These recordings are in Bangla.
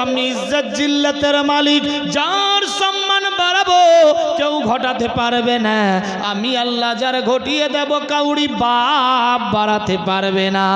আমি ইজ্জত জিল্লাতের মালিক, যার সম্মান বাড়াবো কেউ ঘটাতে পারবে না। আমি আল্লাহ যার ঘটিয়ে দেব কাউরি বাপ বাড়াতে পারবে না।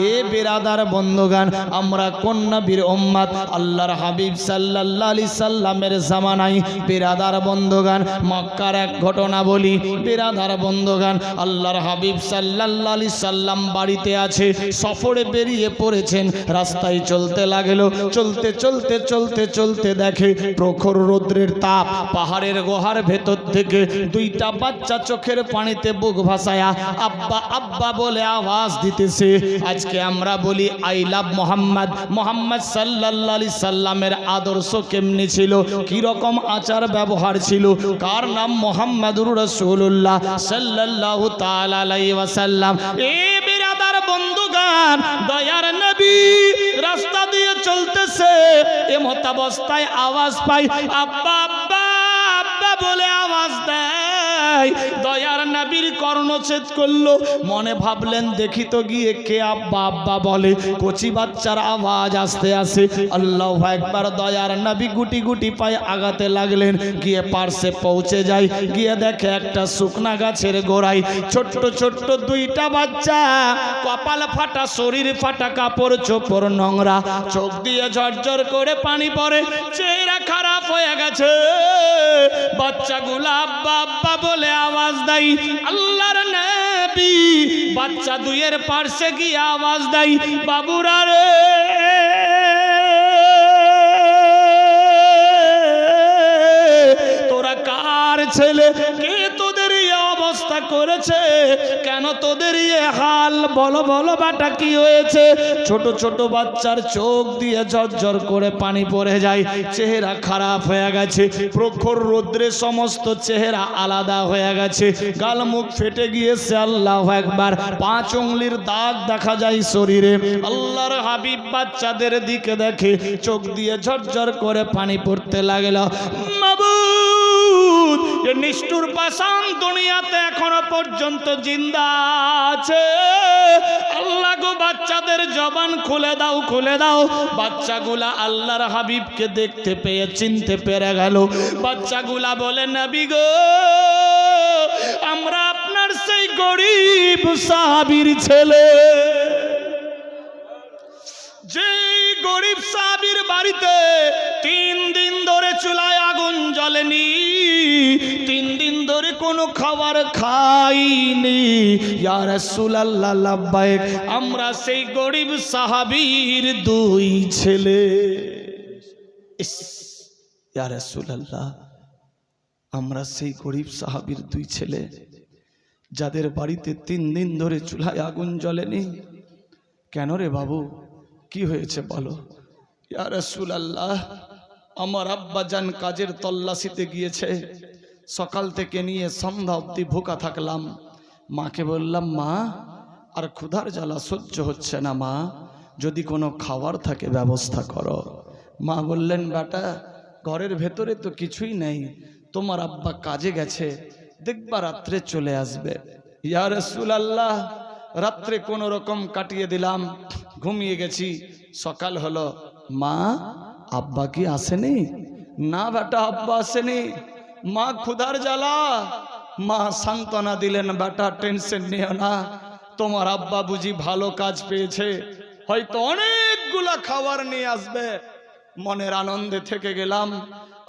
এ বিরাদার বন্ধুগান, আমরা কোন নবীর উম্মত? আল্লাহর হাবিব সাল্লাল্লাহু আলাইহি সাল্লামের জামানায় বিরাদার বন্ধুগান মক্কার এক ঘটনা বলি। বিরাদার বন্ধুগান, আল্লাহর হাবিব সাল্লাল্লাহু আলাইহি সাল্লাম বাড়িতে আছে, সফরে বেরিয়ে পড়েছেন। রাস্তায় চলতে লাগলো, চলতে চলতে চলতে চলতে দেখে প্রখর রৌদ্রের তাপ, পাহাড়ের গুহার ভেতর থেকে দুইটা বাচ্চা চোখের পানিতে বুক ভাসায়া আব্বা আব্বা বলে আওয়াজ দিতেছে। আজকে আমরা বলি আই লাভ মোহাম্মদ। মোহাম্মদ সাল্লাল্লাহু আলাইহি সাল্লামের আদর্শ কেমনি ছিল, কি রকম আচার ব্যবহার ছিল? কার নাম? মুহাম্মাদুর রাসূলুল্লাহ সাল্লাল্লাহু তাআলা আলাইহি ওয়াসাল্লাম। এ বিরাদার বন্ধুগান, দয়ার নবী রাস্তা দিয়ে চলতেছে, এমত অবস্থায় আওয়াজ পাই আব্বা আব্বা আব্বা বলে আওয়াজ দেয়। দয়ার নবীর কর্ণচ্ছেদ করলো। মনে ভাবলেন দেখি তো গিয়ে কে আব্বা আব্বা বলে। কচি বাচ্চার আওয়াজ আসতে আসে। আল্লাহু আকবার। দয়ার নবী গুটি গুটি পায়ে আগাতে লাগলেন। গিয়ে পার্শ্বে পৌঁছে যায়, গিয়ে দেখে একটা শুকনা গাছের গোড়ায় ছোট্ট ছোট্ট দুইটা বাচ্চা, কপাল ফাটা, শরীর ফাটা, কাপড় চোপড় নোংরা, চোখ দিয়ে ঝরঝর করে পানি পড়ে, চেহারা খারাপ হয়ে গেছে। বাচ্চাগুলো আব্বা আব্বা বলে আওয়াজ দেয়। আল্লাহর নবী বাচ্চা দুইয়ের পাশে গিয়ে আওয়াজ দেয়, বাবুরা রে, তোরা কার ছেলে? কে তোদের এই অবস্থা করেছে? কেন তোদের এই হাল? বলো বলো বাটা কি হয়েছে? ছোট ছোট বাচ্চার চোখ দিয়ে ঝরঝর করে পানি পড়ে যায়, চেহারা খারাপ হয়ে গেছে, প্রখর রৌদ্রে সমস্ত চেহারা আলাদা হয়ে গেছে, গাল মুখ ফেটে গিয়েছে। আল্লাহু আকবার। 5 উংলির দাগ দেখা যায় শরীরে। আল্লাহর হাবিব বাচ্চাদের দিকে দেখে, চোখ দিয়ে ঝরঝর করে পানি পড়তে লাগলো। মাবুদ, এ নিষ্ঠুর পাষাণ দুনিয়াতে এখনো পর্যন্ত জিন্দা আছে। আল্লাহ গো, বাচ্চাদের জবান খুলে দাও, খুলে দাও। বাচ্চাগুলা আল্লাহর হাবিবকে দেখতে পেয়ে চিনতে পেরে গেল। বাচ্চাগুলা বলে, নবী গো, আমরা আপনার সেই গরিব সাহাবীর ছেলে, যে গরিব সাহাবীর বাড়িতে 3 দিন ধরে চুলায় আগুন জ্বলেনি, 3 দিন ধরে কোনো খাবার খাইনি। ইয়া রাসূলুল্লাহ লাব্বাইক, আমরা সেই গরিব সাহাবীর 2 ছেলে। ইয়া রাসূলুল্লাহ, আমরা সেই গরিব সাহাবীর 2 ছেলে, যাদের বাড়িতে 3 দিন ধরে চুলায় আগুন জ্বলেনি। কেন রে বাবু, কি হয়েছে বলো? ইয়া রাসূলুল্লাহ, আমার আব্বা জান কাজের তল্লাশিতে গিয়েছে, সকাল থেকে নিয়ে সন্ধ্যা অবধি ভুকা থাকলাম। মাকে বললাম, মা আর ক্ষুধার জ্বালা সহ্য হচ্ছে না, মা যদি কোনো খাবার থাকে ব্যবস্থা করো। মা বললেন, বেটা ঘরের ভেতরে তো কিছুই নেই, তোমার আব্বা কাজে গেছে, দেখবা রাত্রে চলে আসবে। ইয়া রাসূলুল্লাহ, রাত্রে কোনো রকম কাটিয়ে দিলাম, ঘুমিয়ে গেছি। সকাল হলো, মা আব্বা কি আসেনি? না বেটা, আব্বা আসেনি। মা ক্ষুধার জ্বালা। মা সান্ত্বনা দিলেন, বেটা টেনশন নিও না, তোমার আব্বা বুঝি ভালো কাজ পেয়েছে, হয়তো অনেকগুলা খাবার নিয়ে আসবে। মনের আনন্দে থেকে গেলাম।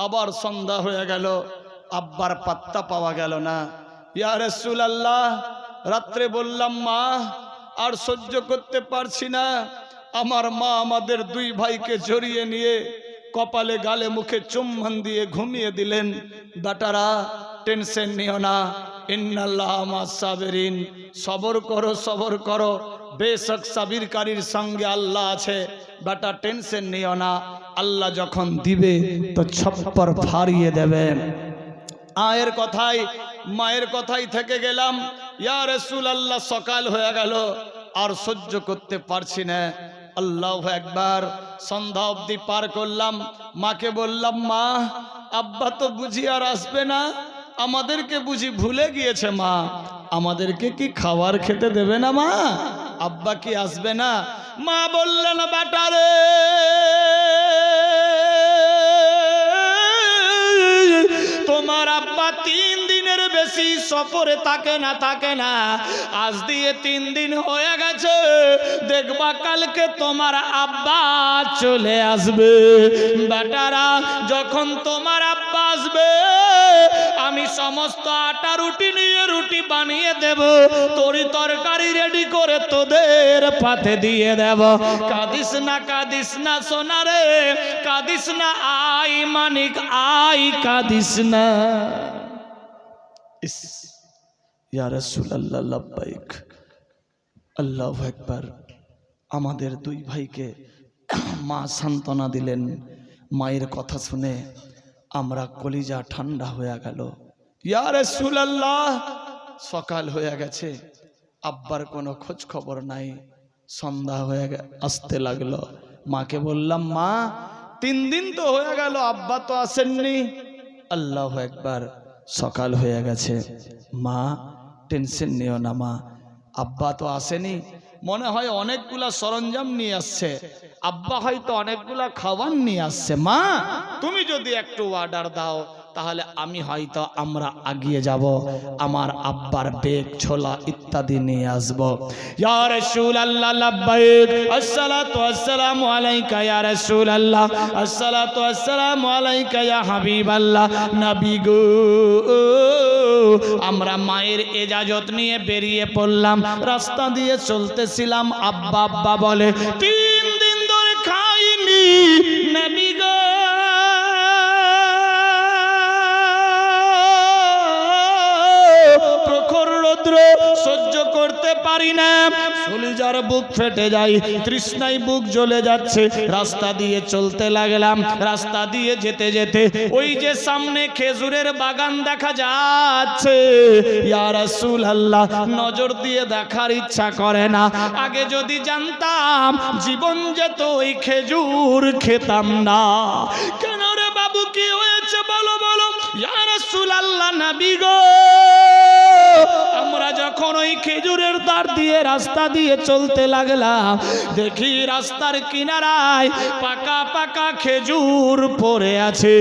আবার সন্ধ্যা হয়ে গেল, আব্বার পাত্তা পাওয়া গেল না। ইয়া রাসূলুল্লাহ, রাত্রে বললাম, মা আর সহ্য করতে পারছি না। আমার মা আমাদের 2 ভাইকে জড়িয়ে নিয়ে কপালে গালে মুখে চুম্বন দিয়ে ঘুমিয়ে দিলেন। বেটারা টেনশন নিও না, ইন্নাল্লাহ মা'আস সাবিরিন, সবর করো সবর করো, বেশক সাবিরকারীর সঙ্গে আল্লাহ আছে। বেটা টেনশন নিও না, আল্লাহ যখন দিবে তো ছপ্পর ফাড়িয়ে দেবেন। আয়ের কথাই মায়ের কথাই থেকে গেলাম। ইয়া রাসূলুল্লাহ, সকাল হয়ে গেল, আর সহ্য করতে পারছি না। আল্লাহু আকবার। সন্ধ্যা অবধি পার করলাম। মাকে বললাম, মা আব্বা তো বুঝি আর আসবে না, আমাদেরকে বুঝি ভুলে গিয়েছে। মা আমাদেরকে কি খাবার খেতে দেবে না? মা আব্বা কি আসবে না? মা বললেন, বেটা রে, তোমার আব্বা 3 দিনের বেশি সফরে থাকে না, আজ দিয়ে 3 দিন হয়ে গেছে, দেখবা কালকে তোমার আব্বা চলে আসবে। বেটারা যখন তোমার আব্বা আসবে আমি সমস্ত আটা রুটি নিয়ে রুটি বানিয়ে দেব, তরি তরকারি রেডি করে তোদের পাতে দিয়ে দেব। কাঁদিস না সোনা রে, কাঁদিস না আই মানিক আই, কাঁদিস না। ইয়া রাসূলুল্লাহ লাব্বাইক, আল্লাহু আকবার। আমাদের 2 ভাইকে মা সান্ত্বনা দিলেন। মায়ের কথা শুনে আমরা কলিজা ঠান্ডা হয়ে গেল। ইয়া রাসূলুল্লাহ, সকাল হয়ে গেছে, আব্বার কোনো খোঁজ খবর নাই। সন্ধ্যা হয়ে আসতে লাগলো। মাকে বললাম, মা 3 দিন তো হয়ে গেল, আব্বা তো আসেননি। আল্লাহু আকবার, সকাল হয়ে গেছে। মা টেনশন নিও না মা, আব্বা তো আসেনি, মনে হয় অনেকগুলা সরঞ্জাম নিয়ে আসছে, আব্বা হয়তো অনেকগুলা খাবার নিয়ে আসছে। মা তুমি যদি একটু অর্ডার দাও তাহলে আমি হয়তো আমরা আগিয়ে যাব, আমার আব্বার বেগ ছোলা ইত্যাদি নিয়ে আসব। ইয়া রাসূলুল্লাহ লাব্বাইক, আসসালাতু আসসালামু আলাইকা ইয়া রাসূলুল্লাহ, আসসালাতু আসসালামু আলাইকা ইয়া হাবিবাল্লাহ। নবী গো, আমরা মায়ের ইজাজত নিয়ে বেরিয়ে পড়লাম। রাস্তা দিয়ে চলতেছিলাম, আব্বা আব্বা বলে 3 দিন ধরে খাইনি। নবী গো, প্রখর রৌদ্র সহ্য করতে পারি না, কলিজার বুক ফেটে যায়, তৃষ্ণায় বুক জ্বলে যাচ্ছে। রাস্তা দিয়ে চলতে লাগলাম। রাস্তা দিয়ে যেতে যেতে ওই যে সামনে খেজুরের বাগান দেখা যাচ্ছে। ইয়া রাসূলুল্লাহ, নজর দিয়ে দেখার ইচ্ছা করে না। আগে যদি জানতাম জীবন যেত ওই খেজুর খেতাম না। কেন রে বাবু, কি হয়েছে বলো বলো। ইয়া রাসূলুল্লাহ, নবী গো, আমরা যখন ওই খেজুরের দাঁড় দিয়ে রাস্তা দিয়ে চলতে লাগলাম, দেখি রাস্তার কিনারায় পাকা পাকা খেজুর পড়ে আছে।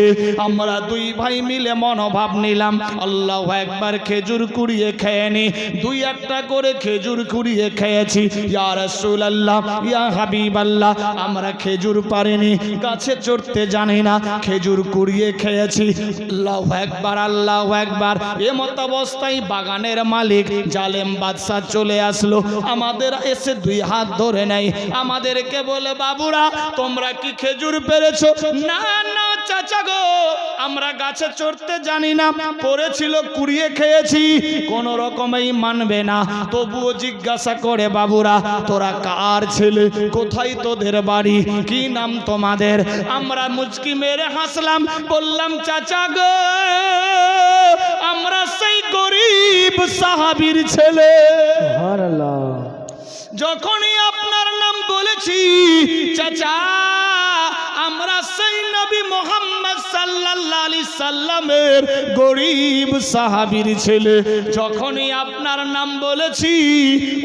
আমরা 2 ভাই মিলে মনোভাব নিলাম, আল্লাহু আকবার, খেজুর কুড়িয়ে খেয়ে নি। 2-1টা করে খেজুর কুড়িয়ে খেয়েছি। ইয়া রাসূলুল্লাহ, ইয়া হাবিবাল্লাহ, আমরা খেজুর পারিনি, গাছে চড়তে জানি না, খেজুর কুড়িয়ে খেয়েছি। আল্লাহু আকবার, আল্লাহু আকবার। এমত অবস্থায় বাগানের মালিক জালেম বাদশা চলে আসলো। আমাদের এসে 2 হাত ধরে নেয়, আমাদেরকে বলে, বাবুরা তোমরা কি খেজুর পেরেছো? না না চাচা গো, আমরা গাছে চড়তে জানি না, পড়েছিল কুড়িয়ে খেয়েছি। কোন রকমেই মানবে না, তবুও জিজ্ঞাসা করে, বাবুরা তোরা কার ছেলে, কোথায় তোদের বাড়ি, কি নাম তোমাদের? আমরা মুচকি মেরে হাসলাম, বললাম, চাচা গো, আমরা সেই গরিব সাহাবীর ছেলে। সুবহানাল্লাহ। যখনই আপনার নাম বলেছি চাচা, আমরা সেই নবী মুহাম্মদ সাল্লাল্লাহু আলাইহি সাল্লামের গরিব সাহাবীর ছেলে। যখনই আপনার নাম বলেছি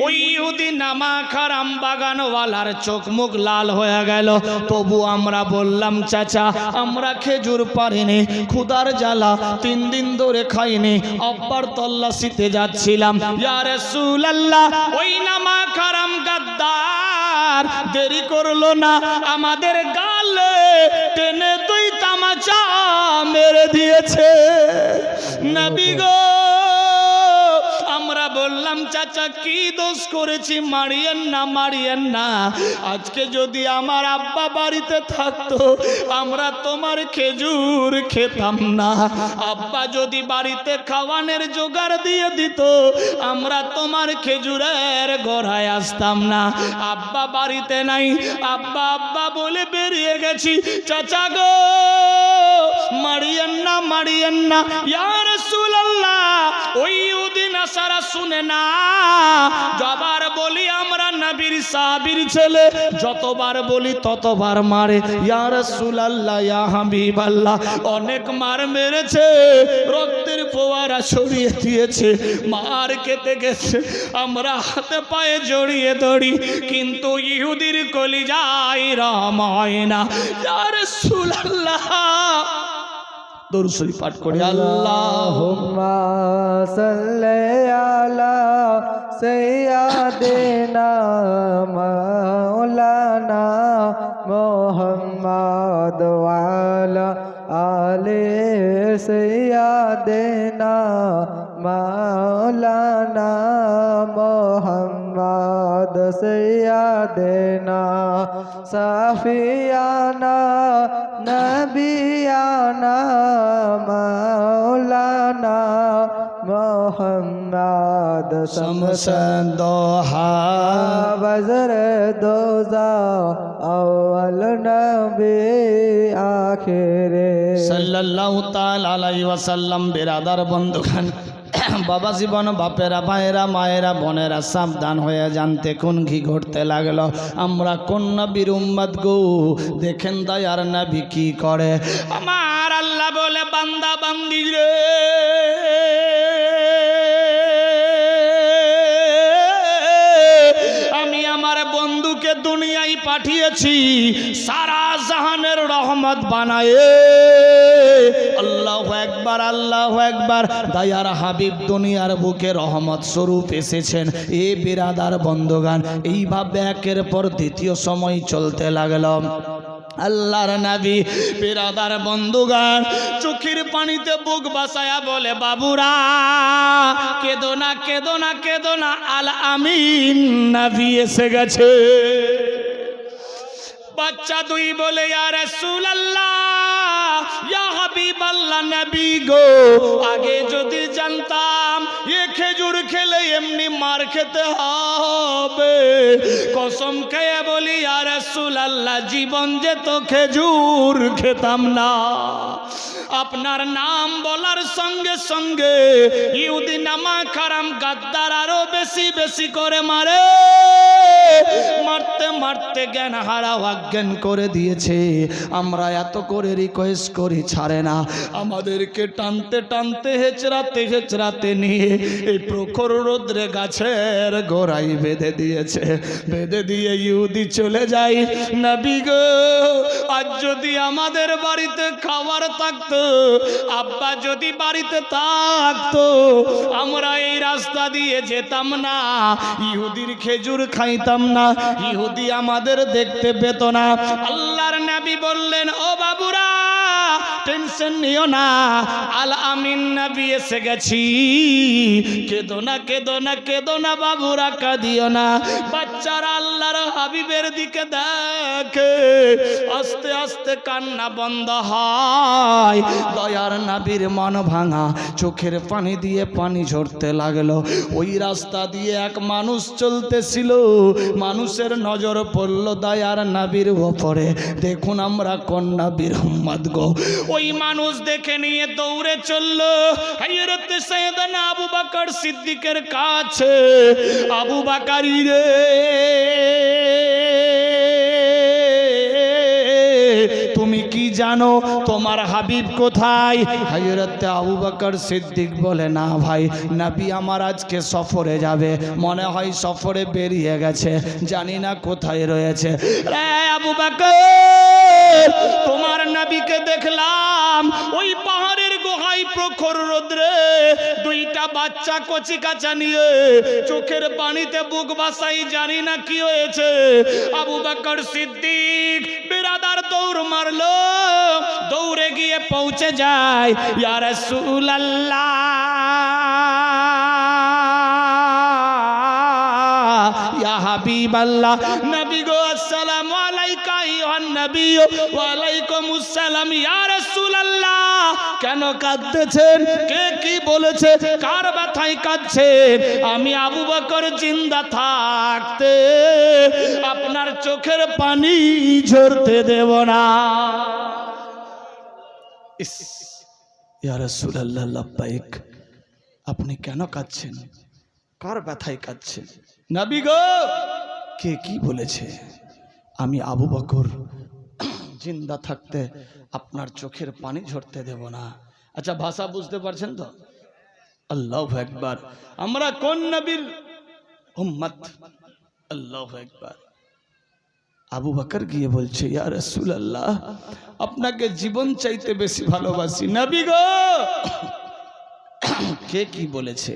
ওই ইহুদি নামাখারাম বাগানওয়ালার চোখ মুখ লাল হয়ে গেল। তবু আমরা বললাম, চাচা আমরা খেজুর পারিনি, ক্ষুধার জ্বালা 3 দিন ধরে খাইনি, আব্বার তল্লাশিতে যাচ্ছিলাম। ইয়া রাসূলুল্লাহ, ওই নামাখারাম গাদ্দার দেরি করলো না, আমাদের গালে টেনে 2 তামাচা মেরে দিয়েছে। নবী গো, আমরা বললাম, চাচা কি দোষ করেছি, মারিয়েন না মারিয়েন না। আজকে যদি আমার আব্বা বাড়িতে থাকতো আমরা তোমার খেজুর খেতাম না। আব্বা যদি বাড়িতে খাওয়ানোর জোগাড় দিয়ে দিত আমরা তোমার খেজুরের গোড়ায় আসতাম না। আব্বা বাড়িতে নাই, আব্বা আব্বা বলে বেরিয়ে গেছি। চাচা গো, মারিয়েন না মারিয়েন না। ইয়া রাসূলুল্লাহ, ওই ইহুদি নাসারা শুনে না, যতবার বলি আমরা নবীর সাহাবীর ছেলে, যতবার বলি ততবার মারে। ইয়া রাসূলুল্লাহ, ইয়া হাবিবাল্লাহ, অনেক মার মেরেছে, রক্তের ফোয়ারা ছড়িয়ে দিয়েছে, মার খেতে গেছে, আমরা হাতে পায়ে জড়িয়ে ধরি, কিন্তু ইহুদির কলিজায় রহম হয় না। ইয়া রাসূলুল্লাহ, দরুদ শরীফ পাঠ করি। আল্লাহুম্মা সাল্লি আলা সাইয়্যিদিনা মাওলানা মুহাম্মদ ওয়া আলা আলি সাইয়্যিদিনা মাওলানা মুহাম্মদ সাইয়্যিদিনা সাফিয়ানা নবিয়ানা মাওলানা মুহাম্মদ শামসুদ্দোহা বজর দোজা আউয়াল নবী আখিরে সাল্লাল্লাহু তাআলা আলাইহি ওয়াসাল্লাম। বিরাদার বন্ধুগণ, বাবা জীবন, বাপেরা, ভাইয়েরা, মায়েরা, বোনেরা, সাবধান হয়ে যান। দেখুন কি ঘটতে লাগলো। আমরা কোন নবীর উম্মত গো? দেখেন দয়ার নবী কি করে। আমার আল্লাহ বলে, বান্দা বান্দি রে, আমি আমার বন্ধুকে দুনিয়ায় পাঠিয়েছি সারা জাহানের রহমত বানায়। আল্লাহু আকবার, আল্লাহু আকবার। দয়ার হাবিব দুনিয়ার বুকে রহমত স্বরূপ এসেছেন। এ বিরাদার বন্ধুগান, এইভাবে একের পর দ্বিতীয় সময় চলতে লাগলো। আল্লাহর নবী বিরাদার বন্ধুগান চোখের পানিতে বুক বাসায়া বলে, বাবুরা কেঁদো না, কেঁদো না, কেঁদো না, আল আমিন নবী এসে গেছে। বাচ্চা দুই বলে, ইয়া রাসূলুল্লাহ, ইয়া হাবিবাল্লাহ, নবী গো, আগে যদি জানতাম এ খেজুর খেলে এমনি মার খেতে হবে। কসম খেয়ে বলি, ইয়া রাসূলুল্লাহ, জীবন যেত খেজুর খেতাম না। আপনার নাম বলার সঙ্গে সঙ্গে ইহুদি নামা খারাম গাদ্দার আরো বেশি বেশি করে মারে। মারতে মারতে জ্ঞান হারা অজ্ঞান করে দিয়েছে। আমরা এত করে রিকোয়েস্ট করি, ছাড়ে না। আমাদেরকে টানতে টানতে হেচড়াতে হেচড়াতে নিয়ে এই প্রখর রৌদ্রে গাছের গোড়ায় বেঁধে দিয়েছে। বেঁধে দিয়ে ইহুদি চলে যায়। নবী গো, আজ যদি আমাদের বাড়িতে খাবার থাকতো, আব্বা যদি বাড়িতে থাকতো, আমরা এই রাস্তা দিয়ে যেতাম না, ইহুদির খেজুর খাইতাম না, ইহুদি আমাদের দেখতে পেত না। আল্লাহর নবী বললেন, ও বাবুরা টেনশন নিও না, আল আমিন নবী এসে গেছি। কেঁদো না, কেঁদো না, কেঁদো না বাবুরা, কাঁদিও না। বাচ্চারা আল্লাহর হাবিবের দিকে দেখে, আস্তে আস্তে কান্না বন্ধ হয়। দয়ার নবীর মন ভাঙা, চোখের পানি দিয়ে পানি ঝরতে লাগলো। ওই রাস্তা দিয়ে এক মানুষ চলতেছিল। মানুষের নজর পড়ল দয়ার নবীর উপরে। দেখুন আমরা কোন নবীর উম্মত গো। ওই মানুষ দেখে নিয়ে দৌড়ে চলল হযরত সাইয়েদনা আবু বকর সিদ্দিকের কাছে। আবু বকর রে, তুমি কি জানো তোমার হাবিব কোথায়? হযরত আবু বকর সিদ্দিক বলে, না ভাই, নবী আমার আজকে সফরে যাবে, মনে হয় সফরে বেরিয়ে গেছে, জানি না কোথায় রয়েছে। রে আবু বকর, তোমার নবীকে দেখলাম ওই পাহাড়ের গুহায় প্রখর রোদ্রে দুইটা বাচ্চা কচি কাঁচা নিয়ে চোখের পানিতে বুক বাসাই, জানি না কি হয়েছে। আবু বকর সিদ্দিক বিরাদার দৌড় মারলো, দৌড়ে গিয়ে পৌঁছে যায়। ইয়া রাসূলুল্লাহ, ইয়া হাবিবাল্লাহ, নবী গো, আসসালামু আলাইকা আইয়ুহান নবী। ওয়া আলাইকুমুস সালাম। ইয়া রাসূলুল্লাহ, কেন কাঁদতেছেন? কে কি বলেছে? কার ব্যথায় কাঁদছেন? আমি আবু বকর জিন্দা থাকতে আপনার চোখের পানি ঝরতে দেব না। ইয়া রাসূলুল্লাহ, লাব্বাইক, আপনি কেন কাঁদছেন? কার ব্যথায় কাঁদছেন? নবী গো, কে কি বলেছে? আমি আবু বকর জিন্দা থাকতে আপনার চোখের পানি ঝরতে দেব না। আচ্ছা, ভাষা বুঝতে পারছেন তো? আল্লাহু আকবার। আমরা কোন নবীর উম্মত? আল্লাহু আকবার। আবু বকর গিয়ে বলছে, ইয়া রাসূলুল্লাহ, আপনাকে জীবন চাইতে বেশি ভালোবাসি। নবী গো, কে কি বলেছে?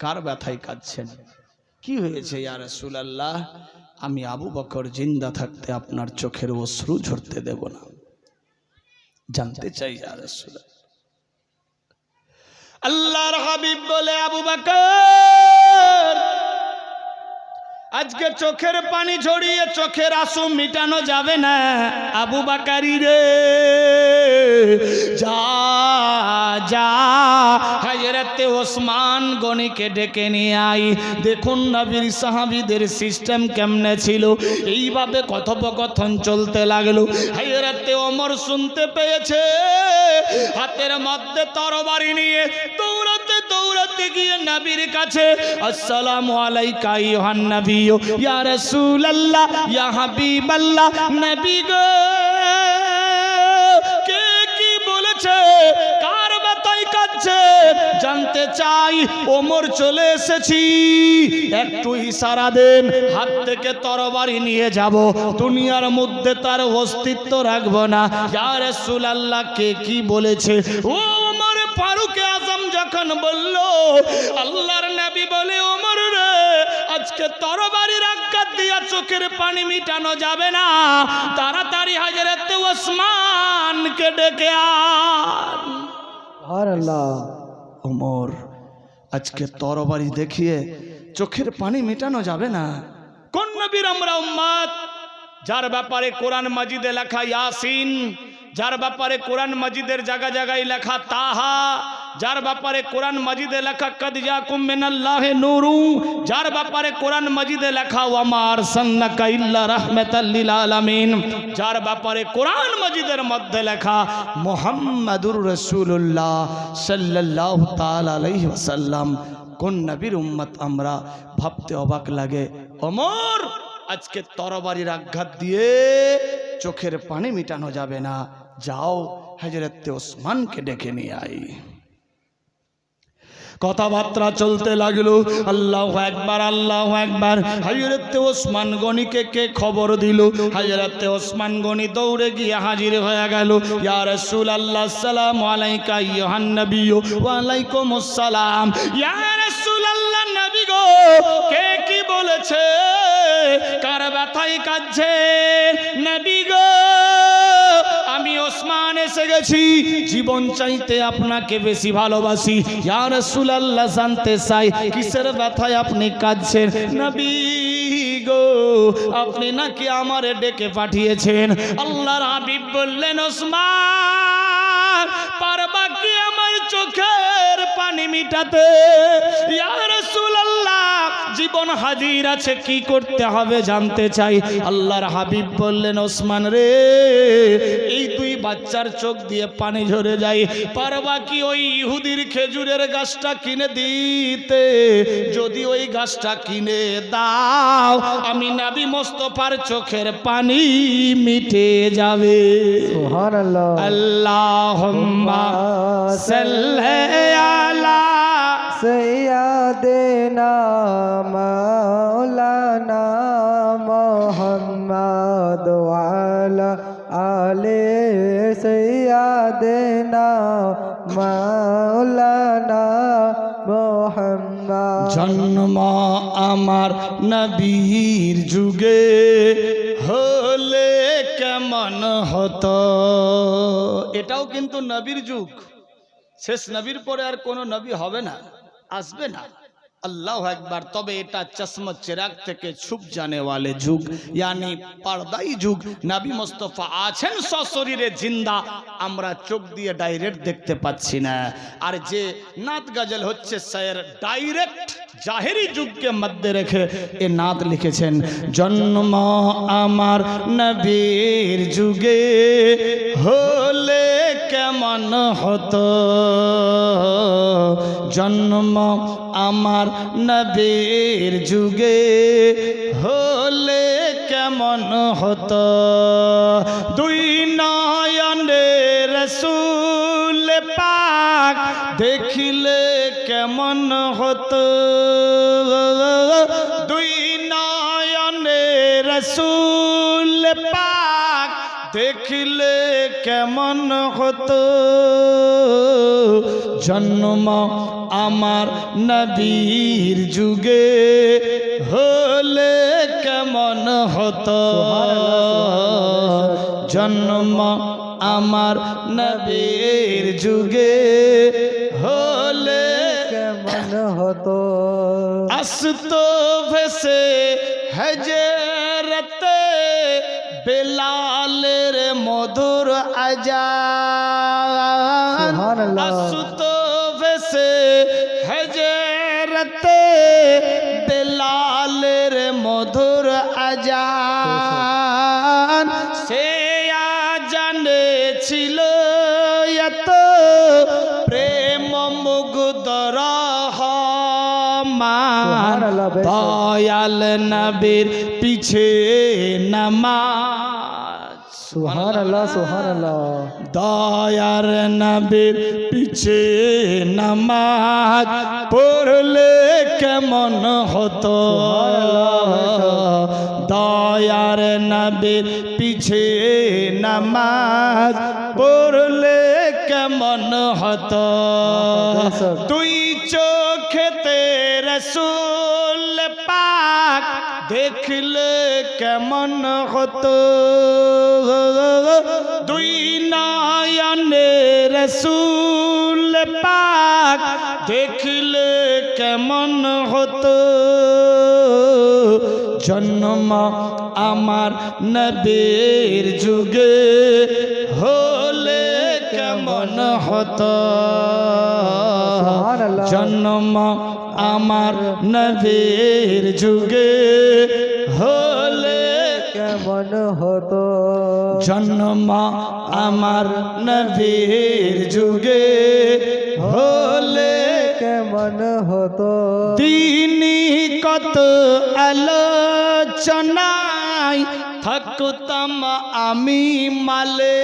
কার ব্যথায় কাঁদছেন? কি হয়েছে ইয়া রাসূলুল্লাহ? আমি আবু বকর জিন্দা থাকতে আপনার চোখের অশ্রু ঝরতে দেব না। জানতে চাই ইয়া রাসূলুল্লাহ। আল্লাহর হাবিব বলে, আবু বকর, আজকে চোখের পানি ঝরিয়ে চোখের আঁসু মিটানো যাবে না। আবু বকরি রে, যা যা হযরতে ওসমান গনিকে ডেকে নিয়ে আই। দেখুন নবীর সাহাবীদের সিস্টেম কেমনে ছিল। এইভাবে কথোপকথন চলতে লাগলো। হযরতে ওমর শুনতে পেয়েছে, হাতের মধ্যে তরবারি নিয়ে দৌড়াতে দৌড়াতে গিয়ে নবীর কাছে, আসসালামু আলাইকা আইয়ুহান নবী, ইয়া রাসূলুল্লাহ, ইয়া হাবিবাল্লাহ। নবী গো, কে কি বলেছে? কার ব্যথায় কাঁদছে জানতে চাই। ওমর চলে এসেছি, একটু ইশারা দেন, হাত থেকে তরবারি নিয়ে যাব, দুনিয়ার মধ্যে তার অস্তিত্ব রাখবো না। ইয়া রাসূলুল্লাহ, কে কি বলেছে? ওমর ফারুক আজম যখন বলল, আল্লাহর নবী বলে, ওমর রে, আজকে তরবারির আঘাত দিয়া চোখের পানি মিটানো যাবে না, তাড়াতাড়ি হযরতে ওসমানকে ডেকে আন। সুবহানাল্লাহ। ওমর, আজকে তরবারি দেখিয়ে চোখের পানি মেটানো যাবে না। কোন নবীর আমরা উম্মত? যার ব্যাপারে কোরআন মাজিদে লেখা ইয়াসিন, যার ব্যাপারে কোরআন মাজিদের জায়গা জায়গায় লেখা তাহা, যার ব্যাপারে কোরআন মাজিদে লেখা কদ জাকুম মিনাল্লাহি নূরু, যার ব্যাপারে কোরআন মাজিদে লেখা ওয়ামা আরসালনাকা ইল্লা রাহমাতাল লিল আলামিন, যার ব্যাপারে কোরআন মাজিদের মধ্যে লেখা মুহাম্মাদুর রাসূলুল্লাহ সাল্লাল্লাহু তাআলা আলাইহি ওয়াসাল্লাম। কোন নবীর উম্মত আমরা? ভাবতে অবাক লাগে। ওমর, আজকে তরবারির আঘাত দিয়ে চোখের পানি মিটানো যাবে না, যাও হযরতে ওসমানকে ডেকে নিয়ে আই। কথাবার্তা চলতে লাগলো। আল্লাহু আকবার, আল্লাহু আকবার। হযরতে ওসমান গনিকে কে খবর দিল? হযরতে ওসমান গনি দৌড়ে গিয়ে হাজির হয়ে গেল। ইয়া রাসূলুল্লাহ, আসসালামু আলাইকা আইয়ুহান নবী। ওয়া আলাইকুমুস সালাম। ইয়া রাসূলুল্লাহ, নবী গো, কে কি বলেছে? কার ব্যথায় কাঁদছে? নবী গো, আমি ওসমান এসে গেছি, জীবন চাইতে আপনাকে বেশি ভালোবাসি। ইয়া রাসূলুল্লাহ, জানতে চাই কিসের ব্যথায় আপনি কাঁদছেন? নবী গো, আপনি নাকি আমারে ডেকে পাঠিয়েছেন। আল্লাহর হাবিব বললেন, ওসমান, পারবা কি আমার চোখের পানি মিটাতে? ইয়া রাসূলুল্লাহ, জীবন হাজির আছে, কি করতে হবে জানতে চাই। আল্লাহর হাবিব বললেন, ওসমান রে, এই দুই বাচ্চার চোখ দিয়ে পানি ঝরে যায়, পারবা কি ওই ইহুদির খেজুরের গাছটা কিনে দিতে? যদি ওই গাছটা কিনে দাও, আমি নবী মুস্তাফার চোখের পানি মিটে যাবে। সুবহানাল্লাহ। আল্লাহুম্মা সাল্লি আলা সাইয়্যিদিনা মাওলানা মুহাম্মদ ওয়া আলা আলি সাইয়্যিদিনা মাওলানা মুহাম্মদ। জন্ম আমার নবীর যুগে হলে কেমন হতো। এটাও কিন্তু নবীর যুগ, শেষ নবীর পরে আর কোনো নবী হবে না, আসবে না। আল্লাহু আকবার। তবে এটা চশমা চিরাগ থেকে ছুপ জানে ওয়ালে যুগ, यानी পর্দাই যুগ। নবী মুস্তাফা আছেন সশরীরে জিন্দা, আমরা চোখ দিয়ে ডাইরেক্ট দেখতে পাচ্ছি না। আর যে নাত গজল হচ্ছে শায়ের ডাইরেক্ট জাহেরি যুগকে মধ্যে রেখে এ নাত লিখেছেন। জন্ম আমার নবীর যুগে হলে কেমন হতো, জন্ম আমার নবীর যুগে হলে কেমন হতো। দুই নয়নে রাসূল পাক দেখিলে কেমন হতো, দুই নয়নে রাসূল পাক দেখলে কেমন হতো জন্ম আমার নবীর যুগে হলে কেমন হতো জন্ম আমার নবীর যুগে হলে কেমন হতো আসতো ভেসে হজরতে বেলালের মধুর আজান সুবহানাল্লাহ। আসতো ভেসে হজরতে বেলালের মধুর আজান সে আজানে ছিল এত প্রেম মুগ্ধ রহমান সুবহানাল্লাহ, বেশ। দয়াল নবীর পিছে নামাজ সুবহানাল্লাহ সুবহানাল্লাহ দয়ার নবীর পিছে নামাজ পড়লে কেমন হতো দয়ার নবীর পিছে নামাজ পড়লে কেমন হতো তুই চোখেতে রসুল পাক দেখলে কেমন হতো দুই নয়নে রসুল পাক দেখলে কেমন হতো জন্ম আমার নবীর যুগে হলে কেমন হতো সুবহানাল্লাহ। জন্ম আমার নবীর যুগে হলে কেমন হতো জন্ম আমার নবীর যুগে হলে কেমন হতো দিনী কত আলোচনায় থাকতাম আমি মালে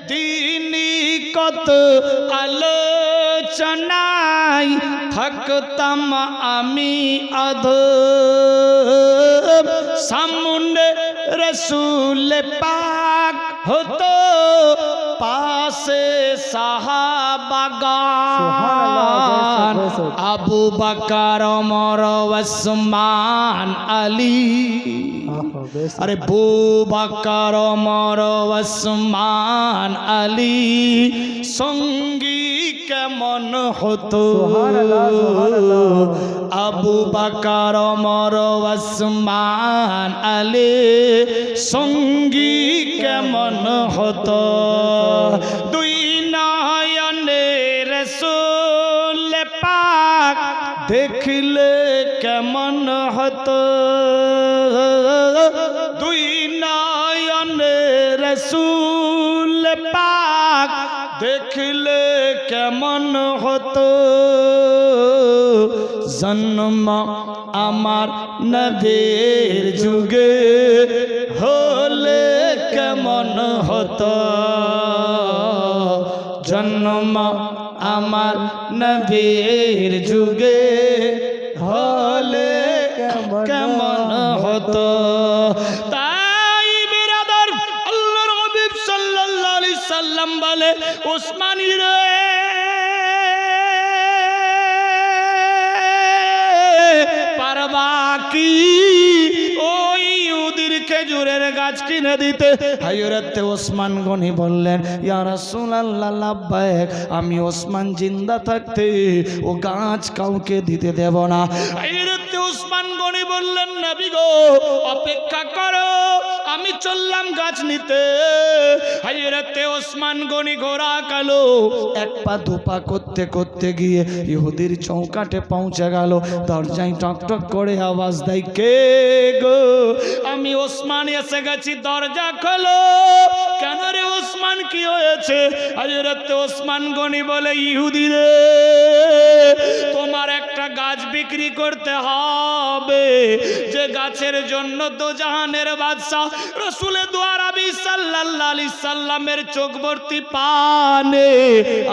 দিনী কত আলোচনায় থাকতাম আমি অধম সামনে রসুল পাক হতো পাশে সাহাবাগান আবু বকর ওমর ওসমান আলী আরে বু বকর ওমর ওসমান আলী সঙ্গী কেমন হতো সুবহানাল্লাহ, সুবহানাল্লাহ। আবু বকর ওমর ওসমান আলী সঙ্গী কেমন হতো দুই নয়নে রসুল পাক দেখলে কেমন হতো দুই নয়নে রসুল পাক দেখলে কেমন হতো জন্ম আমার নবীর যুগে হলে কেমন হতো জন্ম আমার নবীর যুগে হলে কেমন হতো তাই বিরাদর আল্লাহর হাবিব সাল্লাল্লাহু আলাইহি সাল্লাম বলে ওসমানী রে পারবা কি ওই ইহুদির খেজুরের গাছ কিনে দিতে হযরত ওসমান গনি বললেন ইয়া রাসূলুল্লাহ লাব্বাইক আমি ওসমান জিন্দা থাকতে ও গাছ কাউকে দিতে দেব না হযরত ওসমান গনি বললেন নবী গো অপেক্ষা করো আমি চললাম গাছ নিতে হযরত ওসমান গনি ঘোড়া কালো এক পা দুপা করতে করতে গিয়ে ইহুদির চৌকাঠে পৌঁছে গেল দরজায় টকটক করে আওয়াজ দেয় কে গো আমি ওসমান এসে গেছি দরজা খোলো কেন রে ওসমান কি হয়েছে হযরত ওসমান গনি বলে ইহুদি রে তোমার একটা গাছ বিক্রি করতে হবে যে গাছের জন্য দোজাহানের বাদশা রসুলের দোয়ারাবি সাল্লাল্লাহু আলাইহি সাল্লামের চোখ ভর্তি পানে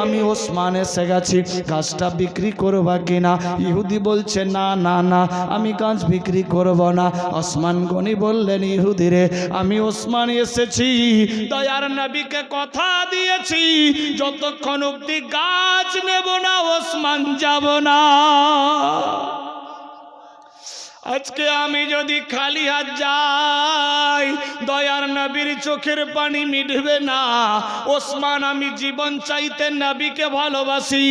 আমি ওসমান এসে গেছি, গাছটা বিক্রি করবা কিনা? ইহুদি বলছে না না না, আমি গাছ বিক্রি করব না। ওসমান গনি বললেন, ইহুদি রে, আমি ওসমান এসেছি, দয়ার নবীকে কথা দিয়েছি, যতক্ষণ অবধি গাছ নেব না ওসমান যাব না। আজকে আমি যদি খালি হাত যাই, দয়ার নবীর চোখের পানি মিটবে না। ওসমান, আমি জীবন চাইতে নবীকে ভালোবাসি,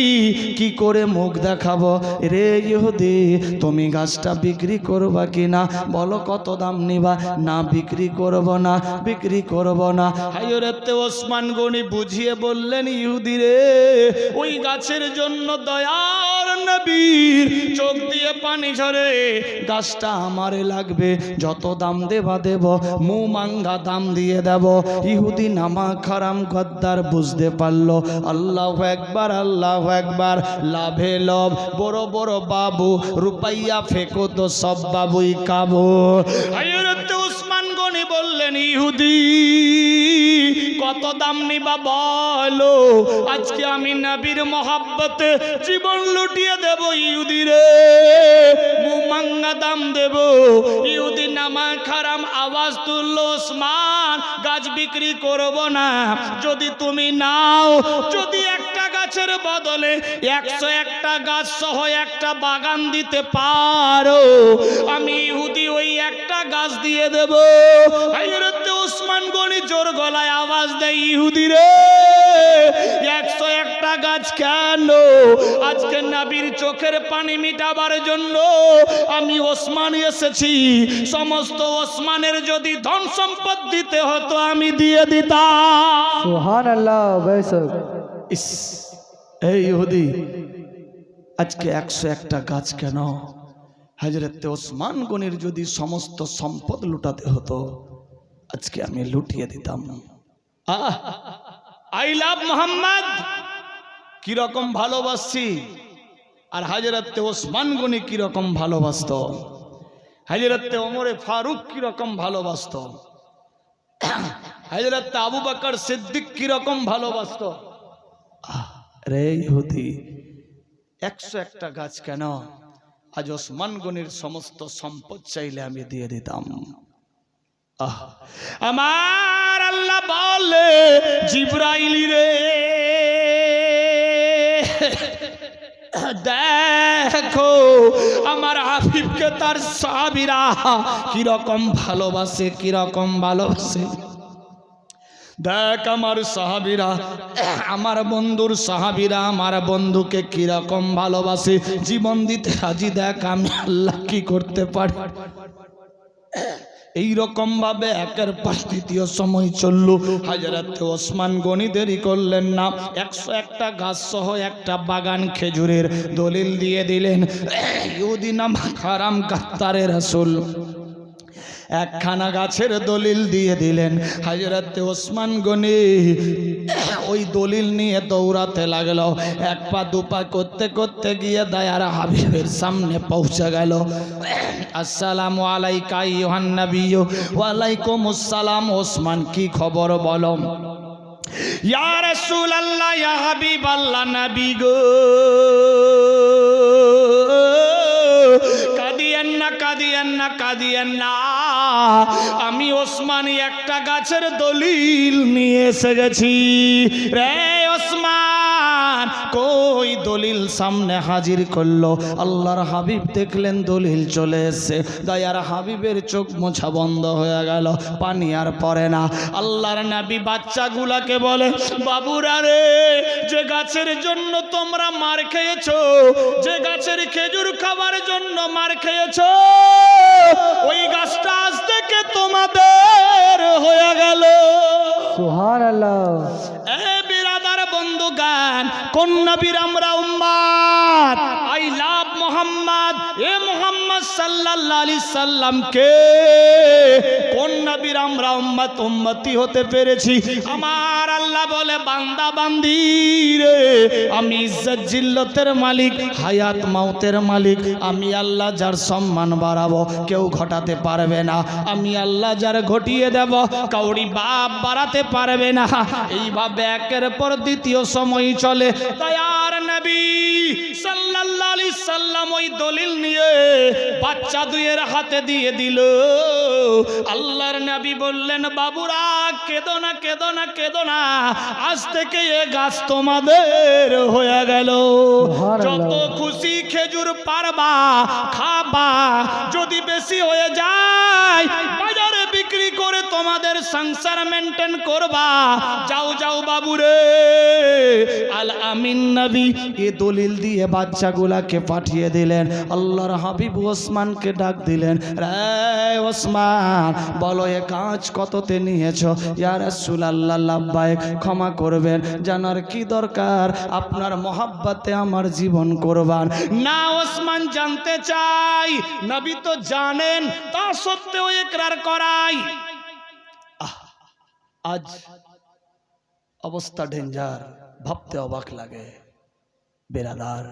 কি করে মুখ দেখাবো? রে ইহুদি, তুমি গাছটা বিক্রি করবা কিনা? বলো কত দাম নিবা? না, বিক্রি করব না, বিক্রি করব না। হায়রেতে ওসমান গনি বুঝিয়ে বললেন, ইহুদি রে, ওই গাছের জন্য দয়ার নবীর চোখ দিয়ে পানি ঝরে, গাছটা আমারে লাগবে, যত দাম দেবা দেব, মু মাঙ্গা দাম দিয়ে দেব। ইহুদি নামা খারাম গদ্দার বুঝতে পারলো। আল্লাহু আকবার, আল্লাহু আকবার। লাভে লভ, বড় বড় বাবু, রুপাইয়া ফেকো তো সব বাবুই কাবু। হযরত ওসমান গনি বললেন, ইহুদি কত দাম নিবা বলো, আজকে আমি নবীর মহব্বতে জীবন লুটিয়ে দেব। ইহুদি রে, মু মাঙ্গা দাম দেব। ইহুদি নামা খারাম আওয়াজ তুললো, ওসমান, গাছ বিক্রি করব না, যদি তুমি নাও, যদি একটা গাছের বদলে 101টা গাছ সহ একটা বাগান দিতে পারো, আমি ইহুদি ওই একটা গাছ দিয়ে দেব। হযরত ওসমান গনি জোর গলায় আওয়াজ দেয়, ইহুদি রে, 101টা গাছ কেন? আজকে নবীর চোখের পানি মিটাবার জন্য আমি ওসমান এসেছি। সমস্ত ওসমানের যদি ধন সম্পদ দিতে হতো আমি দিয়ে দিতাম। সুবহানাল্লাহ বেশক। ইস, এই ইহুদি, আজকে 101টা গাছ কেন? হযরত ওসমান গনির যদি সমস্ত সম্পদ লুটাতে হতো, আজকে আমি লুটিয়ে দিতাম। আই লাভ মোহাম্মদ, কিরকম ভালোবাসি, আর হযরত ওসমান গনি কিরকম ভালোবাসত, হযরত ওমরে ফারুক কিরকম ভালোবাসত, হযরত আবু বকর সিদ্দিক কিরকম ভালোবাসত। রে ইহুদি, 101টা গাছ কেন? আজ ওসমান গনির সমস্ত সম্পদ চাইলে আমি দিয়ে দিতাম। আমার আল্লাহ বলে, জিবরাইল রে, দেখো আমার হাবিবকে তার সাহাবীরা কিরকম ভালোবাসে, কিরকম ভালোবাসে। দেখ আমার সাহাবীরা, আমার বন্ধুর সাহাবীরা আমার বন্ধুকে কিরকম ভালোবাসে, জীবন দিতে রাজি। দেখ আমি আল্লাহ কি করতে পারি। এই রকম ভাবে একের পর দ্বিতীয় সময় চলল। হযরত ওসমান গনি দেরি করলেন না, 101টা গাছ সহ একটা বাগান খেজুরের দলিল দিয়ে দিলেন। ইহুদি নামা হারাম গাদ্দারে রাসূল একখানা গাছের দলিল দিয়ে দিলেন। হযরত ওসমান গনি ওই দলিল নিয়ে দৌড়াতে লাগলো। এক পা দুপা করতে করতে গিয়ে দয়ার হাবিবের সামনে পৌঁছে গেল। আসসালামু আলাইকা আইয়ুহান নবী। ওয়া আলাইকুমুস সালাম। ওসমান, কি খবর বলো? ইয়া রাসূলুল্লাহ, ইয়া হাবিবাল্লাহ, নবী গো, কাঁদিয়েন না, আমি ওসমানী একটা গাছের দলিল নিয়ে এসে গেছি। রে ওসমান, কই দলিল সামনে হাজির করলো। আল্লাহর হাবিব দেখলেন দলিল চলে এসে, দয়ার হাবিবের চোখ মোছা বন্ধ হয়ে গেল, পানি আর পড়ে না। আল্লাহর নবী বাচ্চাগুলাকে বলে, বাবুরা রে, যে গাছের জন্য তোমরা মার খেয়েছো, যে গাছের খেজুর খাবার জন্য মার খেয়েছো, ওই গাছটা আজ থেকে তোমাদের হয়ে গেল। সুবহানাল্লাহ। এ বিরাদার বন্ধুগান, কোন নবীর আমরা উম্মত? আই লাভ মোহাম্মদ সাল্লাল্লাহু আলাইহি সাল্লামকে কোন নবীর আমরা উম্মতি হতে পেরেছি। আমার আল্লাহ বলে বান্দা বান্দি রে, আমি ইজ্জত জিল্লতের মালিক, হায়াত মাউতের মালিক। আমি আল্লাহ যার সম্মান বাড়াবো কেউ ঘটাতে পারবে না। আমি আল্লাহ যার ঘটিয়ে দেব কাউরি বাপ বাড়াতে পারবে না। এইভাবে একের পর দ্বিতীয় সময় চলে। দয়ার নবী সাল্লাল্লাহু আলাইহি সাল্লাম ওই দলিল নিয়ে বাচ্চা দুইয়ের হাতে দিয়ে দিল। আল্লাহর নবী বললেন, বাবুরা কেঁদো না, কেঁদো না, কেঁদো না, আজ থেকে এ গাছ তোমাদের হয়ে গেল। যত খুশি খেজুর পারবা খাবা, যদি বেশি হয়ে যায় বাজারে বিক্রি করে তোমাদের সংসার মেনটেন করবা। যাও যাও বাবুরে। আল আমিন নবী এ দলিল দিয়ে বাচ্চাগুলাকে পাঠিয়ে দিলেন। আল্লাহর হাবিব ওসমানকে ডাক দিলেন, রে ওসমান বলো এ কাজ কততে নিয়েছো? ইয়া রাসূলুল্লাহ লাব্বাইক, ক্ষমা করবেন, জানার কি দরকার, আপনার মহাব্বতে আমার জীবন কুরবান। না ওসমান জানতে চাই, নবী তো জানেন, তা সত্ত্বেও ইকরার করাই। আজ অবস্থা ডেঞ্জার, ভাবতে অবাক লাগে। বেরাদার,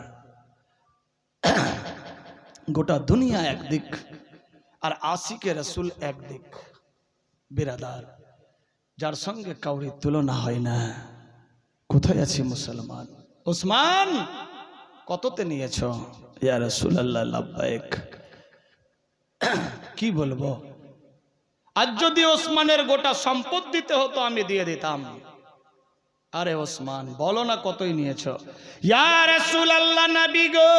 গোটা দুনিয়া একদিক আর আশিকে রসুল একদিক। বেরাদার, যার সঙ্গে কাউরি তুলনা হয় না। কোথায় আছি মুসলমান? ওসমান কততে নিয়েছ? ইয়া রাসূলুল্লাহ লাব্বাইক। কি বলবো, আজ যদি ওসমানের গোটা সম্পদ দিতে হতো আমি দিয়ে দিতাম। আরে ওসমান বলো না কতই নিয়েছ? ইয়া রাসূলুল্লাহ নবী গো,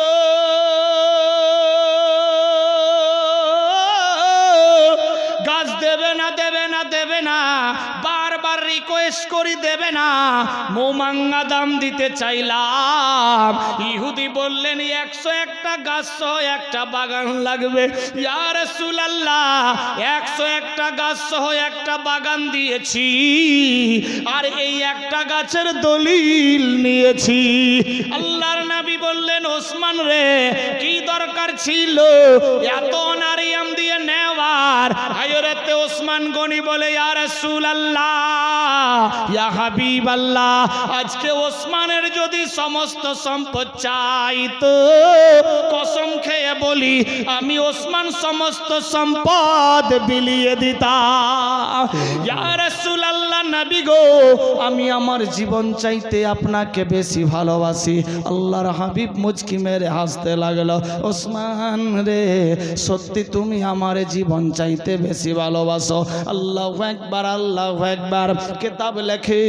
গাছ দেবে না, দেবে না, দেবে না, বারবার রিকোয়েস্ট করি দেবে না। মৌমাঙ্গা দাম দিতে চাইলাম, ইহুদি বললেন 101টা গাছ সহ একটা বাগান লাগবে। ইয়া রাসূলুল্লাহ 101টা গাছ সহ একটা বাগান দিয়েছি, আর এই একটা গাছের দলিল নিয়েছি। আল্লাহর নবী বললেন, ওসমান রে কি দরকার ছিল এত নারিয়াম দিয়ে নেওয়ার? হায়রেতে ওসমান গনি বলে, ইয়া রাসূলুল্লাহ, ইয়া হাবিবাল্লাহ, আজকে ওসমানের যদি সমস্ত সম্পদ চাইতো, কসম খেয়ে বলি আমি ওসমান সমস্ত সম্পদ বিলিয়ে দিতাম। ইয়া রাসূলুল্লাহ নবী গো, আমি আমার জীবন চাইতে আপনাকে বেশি ভালোবাসি। আল্লাহর হাবিব মুচকি মেরে হাসতে লাগলো। ওসমান রে, সত্যি তুমি আমার জীবন চাইতে বেশি ভালোবাসো। আল্লাহু আকবার, আল্লাহু আকবার। কিতাব লেখে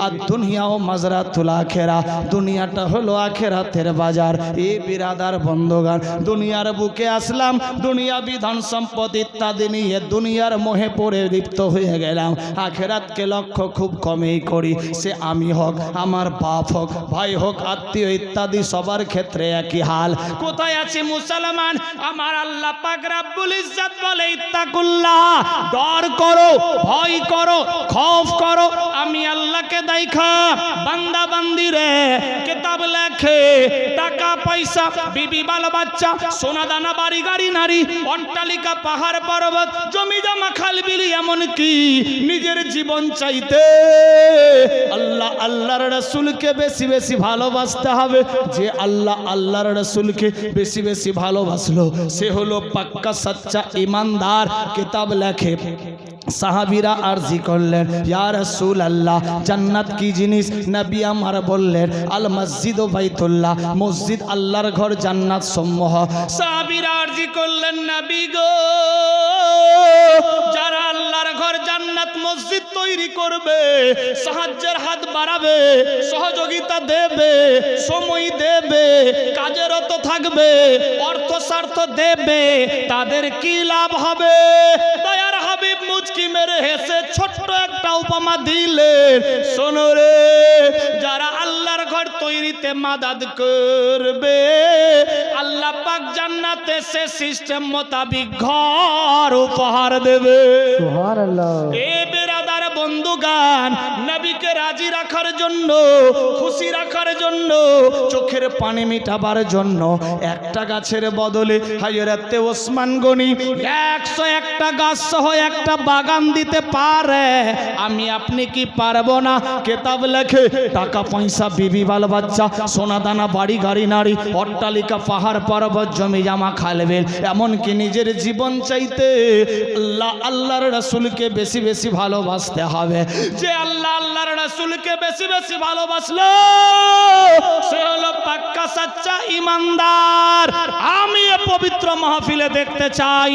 আর দুনিয়া ও মাজরাতুল আখিরা, দুনিয়াটা হলো আখিরাতের বাজার। এই বিরাদার বন্ধুগণ, দুনিয়ার বুকে আসলাম, দুনিয়া বিধান সম্পদ ইত্যাদি নিয়ে দুনিয়ার মোহে পড়ে লিপ্ত হয়ে গেলাম। আখিরাতকে লক্ষ্য খুব কমেই করি। সে আমি হোক, আমার বাপ হোক, ভাই হোক, আত্মীয় ইত্যাদি সবার ক্ষেত্রে একই হাল। কোথায় আছে মুসলমান? আমার আল্লাহ পাক রব্বুল ইজ্জত বলে, ইত্তাকুল্লাহ, ডর করো, ভয় করো, খৌফ করো আমি আল্লাহকে দেখা। বান্দা বান্দি রে, কিতাব লেখে টাকা পয়সা, বিবি বাল বাচ্চা, সোনা দানা, বাড়ি গাড়ি, নারী, অট্টালিকা, পাহাড় পর্বত, জমি জমা, খাল বিলি, এমন কি নিজের জীবন চাইতে আল্লাহ আল্লাহর রাসূলকে বেশি বেশি ভালোবাসতে হবে। যে আল্লাহ আল্লাহর রাসূলকে বেশি বেশি ভালোবাসলো সে হলো পাক্কা সচ্চা ঈমানদার। কিতাব লেখে সাহাবীরা আরজি করলেন, ইয়া রাসূলুল্লাহ জান্নাত কি জিনিস? নবী আমার বললেন, আল মসজিদ ও বাইতুল্লাহ, মসজিদ আল্লাহর ঘর, জান্নাত সমূহ। সাহাবীরা আরজি করলেন, নবী গো, যারা আল্লাহর ঘর জান্নাত মসজিদ তৈরি করবে, সাহায্যের হাত বাড়াবে, সহযোগিতা দেবে, সময় দেবে, কাজেরত থাকবে, অর্থ স্বার্থ দেবে, তাদের কি লাভ হবে? দয়ার হাবিব মুচকি মেরে হেসে ছোট্ট একটা উপমা দিলেন, শোনো রে, যারা আল্লাহর ঘর তৈরিতে মাদাদ করবে, আল্লাহ পাক জান্নাতে সে সিস্টেম মোতাবিক ঘর উপহার দেবে। সুবহানাল্লাহ। এ বেরাদার বন্ধুগান, নবীকে রাজি রাখার জন্য, খুশি রাখার জন্য, চোখের পানি মিটাবার জন্য একটা গাছের বদলে হযরতে ওসমান গনি 101টা গাছ সহ একটা বাগান দিতে পারে। আমি আপনি কি পারবো না? কেতাব লেখে টাকা পয়সা, বিবি বাল বাচ্চা, সোনা দানা, বাড়ি গাড়ি নারী, অট্টালিকা, পাহাড় পর্বত, জমি জামা খালবিল, এমনকি নিজের জীবন চাইতে আল্লাহর রাসূলকে বেশি বেশি ভালোবাসতে হবে। যে আল্লাহর রাসূলকে বেশি বেশি ভালোবাসলো সে হলো পাক্কা সাচ্চা ইমানদার। আমি এ পবিত্র মাহফিলে দেখতে চাই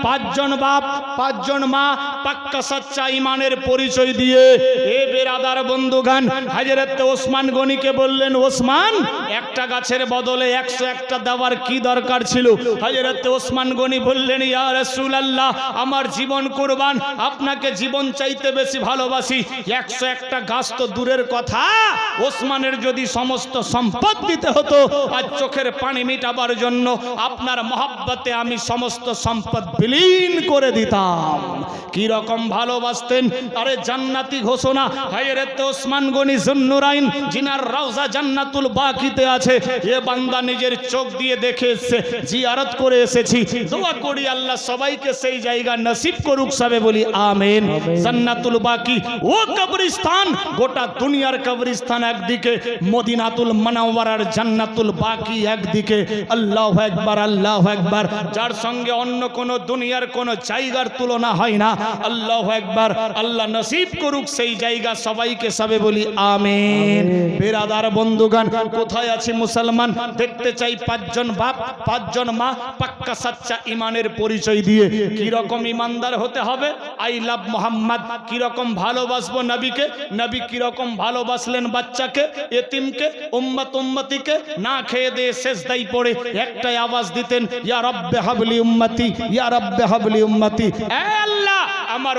5 জন বাপ, 5 জন মা পাক্কা সাচ্চা ইমানের পরিচয় দিয়ে এ বেরাদার বন্ধুগান হযরত ওসমান গনিকে বললেন, ওসমান একটা গাছের বদলে 101টা দেওয়ার কি দরকার ছিল? হযরত ওসমান গনি বললেন, ইয়া রাসূলুল্লাহ, আমার জীবন কুরবান, আপনাকে জীবন চাইতে বেশি ভালোবাসি। 101টা গাছ তো দূরের কথা, ওসমানের যদি সমস্ত সম্পদ দিতে হতো আর চোখের পানি মিটাবার জন্য আপনার মহব্বতে আমি সমস্ত সম্পদ বিলীন করে দিতাম। কি রকম ভালোবাসতেন! আরে জান্নাতি ঘোষণা হযরত ওসমান গনি যুন্নুরাইন, জিনার রওজা জান্নাতুল বাকিতে আছে। এ বান্দা নিজের চোখ দিয়ে দেখে এসেছে, জিয়ারত করে এসেছি। দোয়া করি আল্লাহ সবাইকে সেই জায়গা নসিব করুক, সবে বলি আমিন। জান্নাতুল বাকি ও কবরস্থান, গোটা দুনিয়ার কবরস্থান একদিকে, মদিনাতুল মুনাওয়ারার জান্নাতুল বাকি একদিকে। আল্লাহু আকবার, আল্লাহু আকবার, যার সঙ্গে অন্য কোন দুনিয়ার কোন জায়গার তুলনা হয় না। আল্লাহু আকবার, আল্লাহ নসিব করুক সেই জায়গা সবাইকে, সবে বলি আমিন। বেরাদার বন্ধুগান, কোথায় আছে মুসলমান? দেখতে চাই 5 জন বাপ, 5 জন মা পাক্কা সাচ্চা ইমানের পরিচয় দিয়ে। কি রকম ইমানদার হতে হবে? আই লাভ মোহাম্মদ, কি রকম ভালোবাসবো নবীকে, নবী কি রকম ভালোবাসলেন বাচ্চাকে, এতিমকে, উম্মতিকে, না খেয়ে দিয়ে সেজদায় পড়ে একটাই আওয়াজ দিতেন, ইয়া রব্বে হাবলি উম্মতি, ইয়া রব্বে হাবলি উম্মতি। এ আল্লাহ, আমার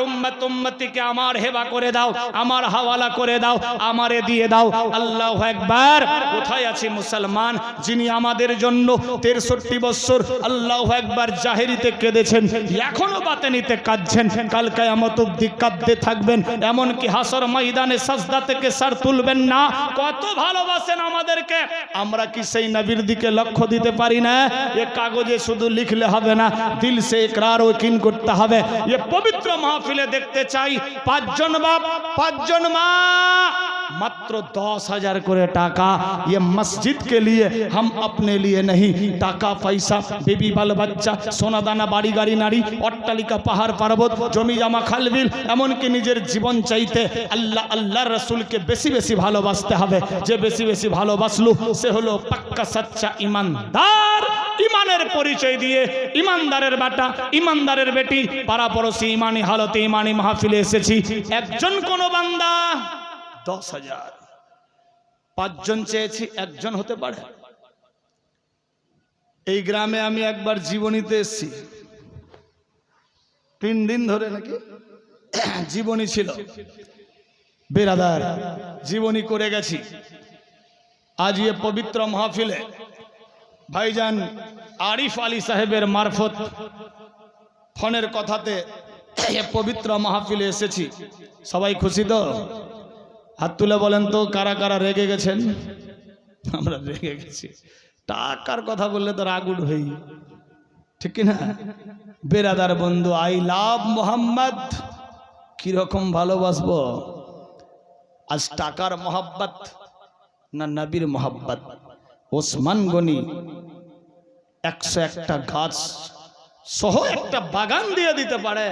উম্মতিকে আমার হেবা করে দাও, আমার হাওয়ালা করে দাও, আমারে দিয়ে দাও। আল্লাহু আকবার। কোথায় আছে মুসলমান যিনি আমাদের জন্য 63 বছর আল্লাহু আকবার জাহেরিতে কেঁদেছেন, এখনো বাতেনিতে কাঁদছেন, কাল কিয়ামত অবধি কাঁদতে থাকবেন, এমনকি হাসর ময়দানে সাজদা থেকে সর তুলবেন না। কত ভালোবাসেন আমাদেরকে! আমরা কি সেই নবীর দিকে লক্ষ্য দিতে পারি না? এ কাগজে শুধু লিখলে হবে না, দিল সে ইকরার ও ইয়াকিন করতে হবে। এ পবিত্র মাহফিলে দেখতে চাই 5 জন বাপ, 5 জন মা, मात्र 10,000 করে টাকা। ये मस्जिद के लिए हम अपने लिए नहीं, টাকা পয়সা, বেবি বাল বাচ্চা, সোনা দানা, বাড়ি গাড়ি নারী, অট্টালিকা, পাহাড় পর্বত, জমি জমা খালবিল, এমনকি নিজের জীবন চাইতে আল্লাহর রাসূলকে বেশি বেশি ভালোবাসতে হবে। যে বেশি বেশি ভালোবাসলো সে হলো পাক্কা সচ্চা ইমানদার। ইমানের পরিচয় দিয়ে ইমানদারের বেটা, ইমানদারের বেটি, পাড়াপড়শি ইমানি হালতে ইমানি মাহফিলে এসেছি। একজন কোন বান্দা 10,000, 5 জন চেয়েছি, একজন হতে পারে? এই গ্রামে আমি একবার জীবনীতে এসেছি, 3 দিন ধরে নাকি জীবনী ছিল। বেরাদার, জীবনী করে গেছি। আজ এ পবিত্র মাহফিলে ভাইজান আরিফ আলী সাহেবের মারফত ফোনের কথাতে এ পবিত্র মাহফিলে এসেছি। সবাই খুশি তো? হাত তুলে বলেন তো কারা কারা রেগে গেছেন? আমরা রেগে গেছি। টাকার কথা বললে তো রাগ উঠবেই, ঠিক না? বেরাদার বন্ধু, আই লাভ মোহাম্মদ, কিরকম ভালোবাসবো? আজ টাকার মোহাব্বত না নবীর মোহাব্বত? ওসমান গনি 101টা গাছ সহ একটা বাগান দিয়ে দিতে পারে,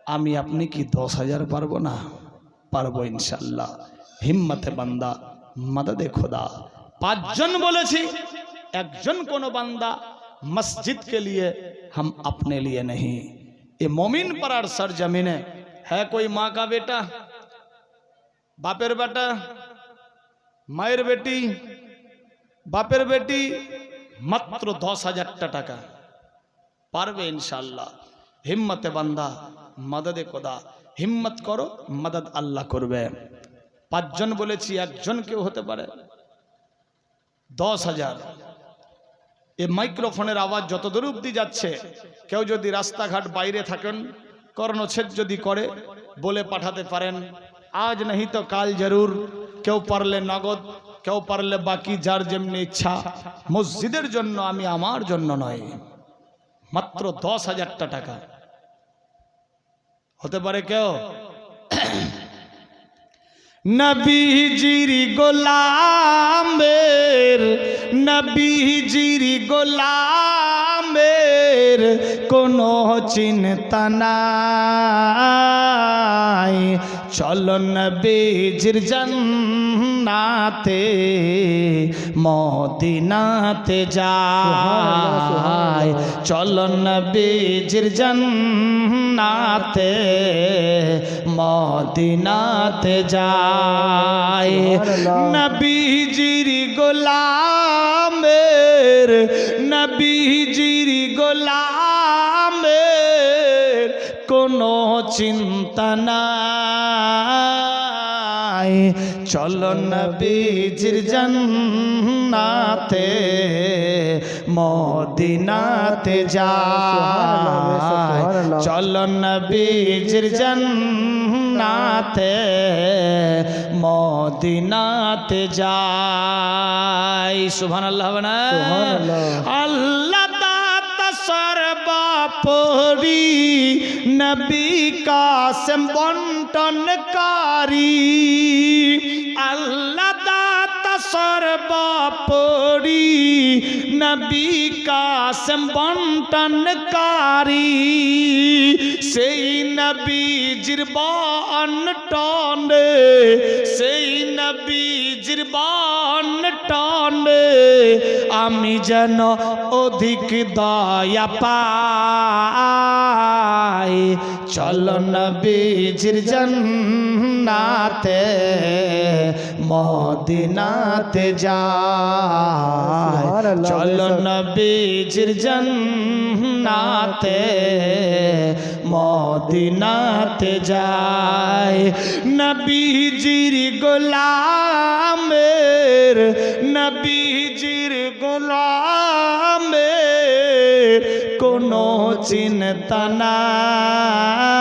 আমি আপনি কি 10,000 পারবো না? পারবো ইনশাল্লাহ। হিম্মতে বান্দা, মদদে খোদা। 5 জন বলেছি, একজন কোন বান্দা मस्जिद के लिए हम अपने लिए नहीं। ये मोमिन परार सरजमीने है कोई माँ का बेटा, बापेर बेटा, मायर बेटी, बापेर बेटी, मात्र 10,000 टाका पारबे इंशाल्लाह। हिम्मते बांदा, मददे खुदा। हिम्मत करो, मदद अल्लाह करबे। 5 জন বলেছি, একজন কেউ হতে পারে? 10,000। এই মাইক্রোফোনের আওয়াজ যত দূর অবধি যাচ্ছে, কেউ যদি রাস্তাঘাট বাইরে থাকেন, কর্ণছেদ যদি করে বলে পাঠাতে পারেন, আজ नहीं তো কাল জরুর। কেউ পারলে নগদ, কেউ পারলে বাকি, যার যেমনি ইচ্ছা। মসজিদের জন্য, আমি আমার জন্য নয়। মাত্র 10,000 টাকা হতে পারে কেউ। নবীজির গোলামের, নবীজির গোলামের কোনো চিন্তা নাই। চলো নবীজির জান্নাতে মদিনাতে যাই। চলো নবীজির জান্নাতে মদিনাতে যাই। নবীজির গোলামের, নবীজির গোলামের কোনো চিন্তা নাই। চলো নবীজির জান্নাতে মদিনাতে যাই। চলো নবীজির জান্নাতে মদিনাতে যাই। সুবহানাল্লাহ বনা। আল্লাহ দাতা সর্বোপরি, নবী কাসেম বন্টনকারী। আল্লাহ দাতা সর্বোপরি, নবী কাসেম বন্টনকারী। সেই নবীজির বন্টনে, সেই নবীজির বন্টনে আমি যেন অধিক দয়া পাই। চলো নবীজির জান্নাতে মদিনাতে যাই। চলো নবীজির জান্নাতে মদিনাতে যাই। নবীজির গোলামের, নবীজির গোলামের কোনো চিন্তা নাই।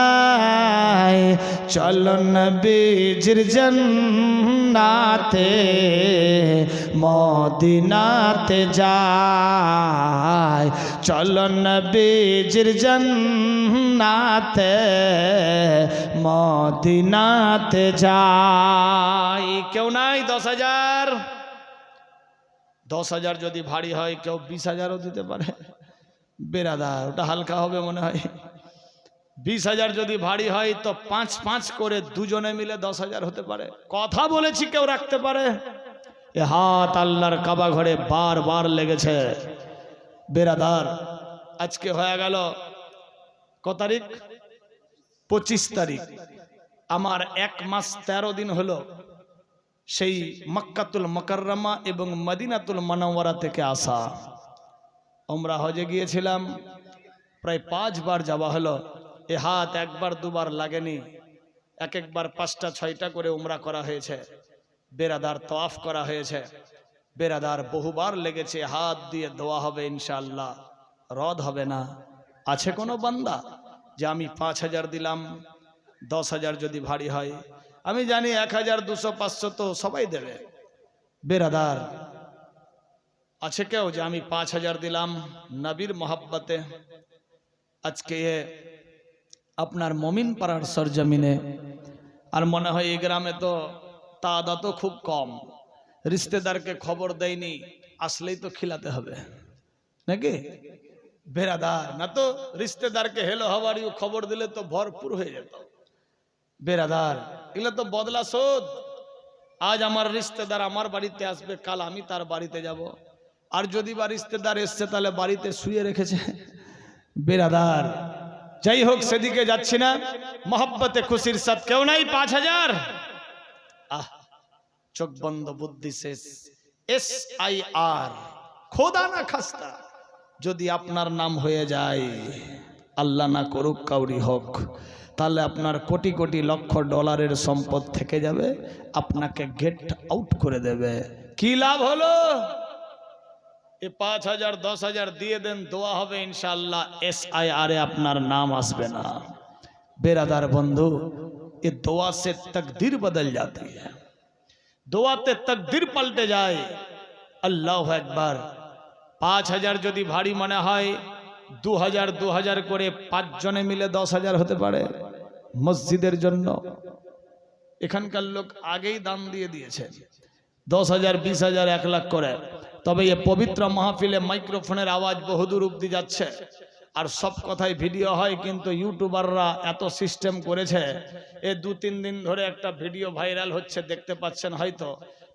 চলো নবীজির জান্নাতে মদিনাতে যাই। চলো নবীজির জান্নাতে মদিনাতে যাই। কেউ নাই 10,000? 10,000 যদি ভারী হয়, কেউ 20,000ও দিতে পারে। বেরাদার, ওটা হালকা হবে মনে হয়। 20,000 যদি ভারী হয় তো 5-5 করে দুজনে মিলে 10,000 হতে পারে। কথা বলেছি, কেউ রাখতে পারে। এ হাত আল্লাহর কাবা ঘরে বারবার লেগেছে। বেরাদার, আজকে হয়ে গেল কত তারিখ? 25 তারিখ। আমার 1 মাস 13 দিন হলো সেই মক্কাতুল মুকাররমা এবং মদিনাতুল মুনাওয়ারা থেকে আসা। আমরা হজে গিয়েছিলাম, প্রায় 5 বার যাওয়া হলো। এ হাত একবার দুবার লাগেনি, একবার 5টা 6টা করে উমরা করা হয়েছে। বেরাদার, তওয়াফ করা হয়েছে। বেরাদার, বহুবার লেগেছে। হাত দিয়ে দোয়া হবে ইনশাআল্লাহ, রদ হবে না। আছে কোনো বান্দা যে আমি 5,000 দিলাম, 10,000 যদি ভারী হয়? আমি জানি 1,000, 200, 500 তো সবাই দেবে। বেরাদার, আছে কেউ যে আমি 5,000 দিলাম নবীর মোহাব্বতে? আজকে আপনার মমিন পাড়ার সরজমিনে, আর মনে হয় এই গ্রামে তো তাদাত খুব কম, রিশতেদারকে খবর দেয়নি, আসলেই তো খিলাতে হবে নাকি? বেরাদার, না তো রিশতেদারকে হেলো হাওয়ারিও খবর দিলে তো ভরপুর হয়ে যেত। বেরাদার, এগুলো তো বদলা শোধ। আজ আমার রিশতেদার আমার বাড়িতে আসবে, কাল আমি তার বাড়িতে যাব। আর যদি বা রিশতেদার এসছে তাহলে বাড়িতে শুয়ে রেখেছে। বেরাদার, যাই হোক, সেদিকে যাচ্ছি না। মোহাব্বতে খুশির সাথ কেউ নাই 5,000? আহ, চোখ বন্ধ, বুদ্ধি শেষ। SIR, খোদা না খাস্তা, যদি আপনার নাম হয়ে যায়, আল্লাহ না করুক কাউরি হোক, তাহলে আপনার কোটি কোটি লক্ষ ডলারের সম্পদ থেকে যাবে, আপনাকে গেট আউট করে দেবে। কি লাভ হলো? এ 5,000, 10,000 দিয়ে দেন, দোয়া হবে ইনশাআল্লাহ। SIR এ আপনার নাম আসবে না। बेरादार बंधु, ये दुआ से तकदीर बदल जाती है, दुआते तकदीर पलटे जाए। अल्लाह एकबार। 5000 যদি ভারী মনে হয় 2000 করে 5 জনে মিলে 10,000 হতে পারে মসজিদের জন্য। এখানকার লোক আগেই দান দিয়ে দিয়েছে 10,000 20,000 1 লাখ করে। তবে এই পবিত্র মাহফিলে মাইক্রোফোনের আওয়াজ বহুদূর অবধি যাচ্ছে আর সব কথাই ভিডিও হয়, কিন্তু ইউটিউবাররা এত সিস্টেম করেছে এই 2-3 দিন ধরে একটা ভিডিও ভাইরাল হচ্ছে, দেখতে পাচ্ছেন হয়তো।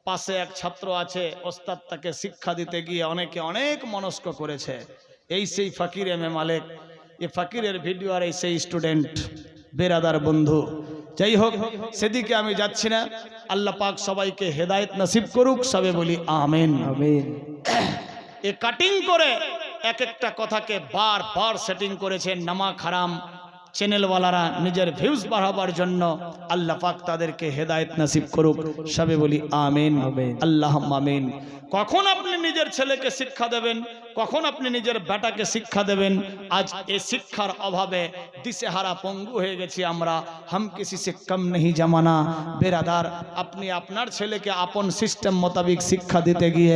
পাশে এক ছাত্র আছে, ওস্তাদ তাকে শিক্ষা দিতে গিয়ে অনেকে অনেক মনস্ক করেছে। এই সেই ফকির এম এ মালিক, এই ফকিরের ভিডিও আর এই সেই স্টুডেন্ট। বেরাদার বন্ধু, যাই হোক সেদিকে আমি যাচ্ছি না। আল্লাহ পাক সবাইকে হেদায়েত নসিব করুক, সবে বলি আমিন আমিন। এ কাটিং করে এক একটা কথাকে বারবার সেটিং করেছে নামা খারাম চ্যানেলওয়ালারা নিজের ভিউজ বাড়াবার জন্য। আল্লাহ পাক তাদেরকে হেদায়েত নসিব করুক, সবে বলি আমিন আল্লাহুম্মা আমিন। কখন আপনি নিজের ছেলেকে শিক্ষা দেবেন, কখন আপনি নিজের বেটাকে শিক্ষা দেবেন? আজ এই শিক্ষার অভাবে দিশেহারা পঙ্গু হয়ে গেছি আমরা। হাম কিসি সে কম নেই জামানা। বেরাদার, আপনি আপনার ছেলেকে আপন সিস্টেম মোতাবেক শিক্ষা দিতে গিয়ে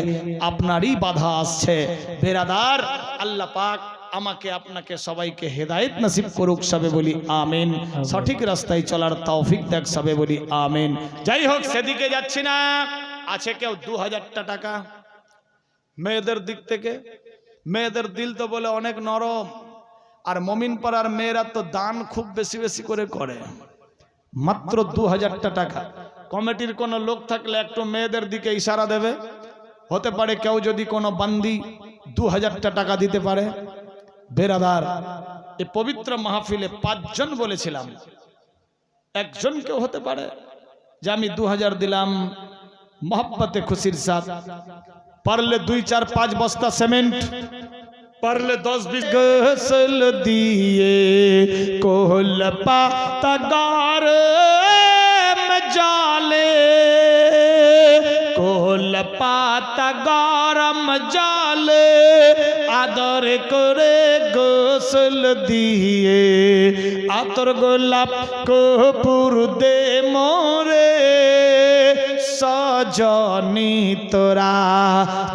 আপনারই বাধা আসছে। বেরাদার, আল্লাহ পাক আমাকে আপনাকে সবাইকে হেদায়েত নসিব করুক, সবে বলি আমিন। সঠিক রাস্তায় চলার তৌফিক দেখ, সবে বলি আমিন। যাই হোক সেদিকে যাচ্ছি না। আছে কেউ 2000 টাকা মেয়েদের দিক থেকে? মেয়েদের দিল তো বলে অনেক নরম, আর মমিন পাড়ার মেয়েরা তো দান খুব বেশি বেশি করে করে। মাত্র 2000 টাকা। কমিটির কোনো লোক থাকলে একটু মেয়েদের দিকে ইশারা দেবে। হতে পারে কেউ যদি কোনো বান্দি 2000 টাকা দিতে পারে। বেরাদার, এই পবিত্র মাহফিলে 5 জন বলেছিলাম, একজন কেউ হতে পারে যে আমি 2000 দিলাম मोहब्बते खुशिर साथ। पारले 2-4-5 बस्ता सीमेंट, पारले 10-20 गसल दिए कोहल पाता गार में जाले, कोहल पाता गरम जाले आदर करे गोसल दिए, आतर गोलाप कपूर दे मोरे सजनी तोरा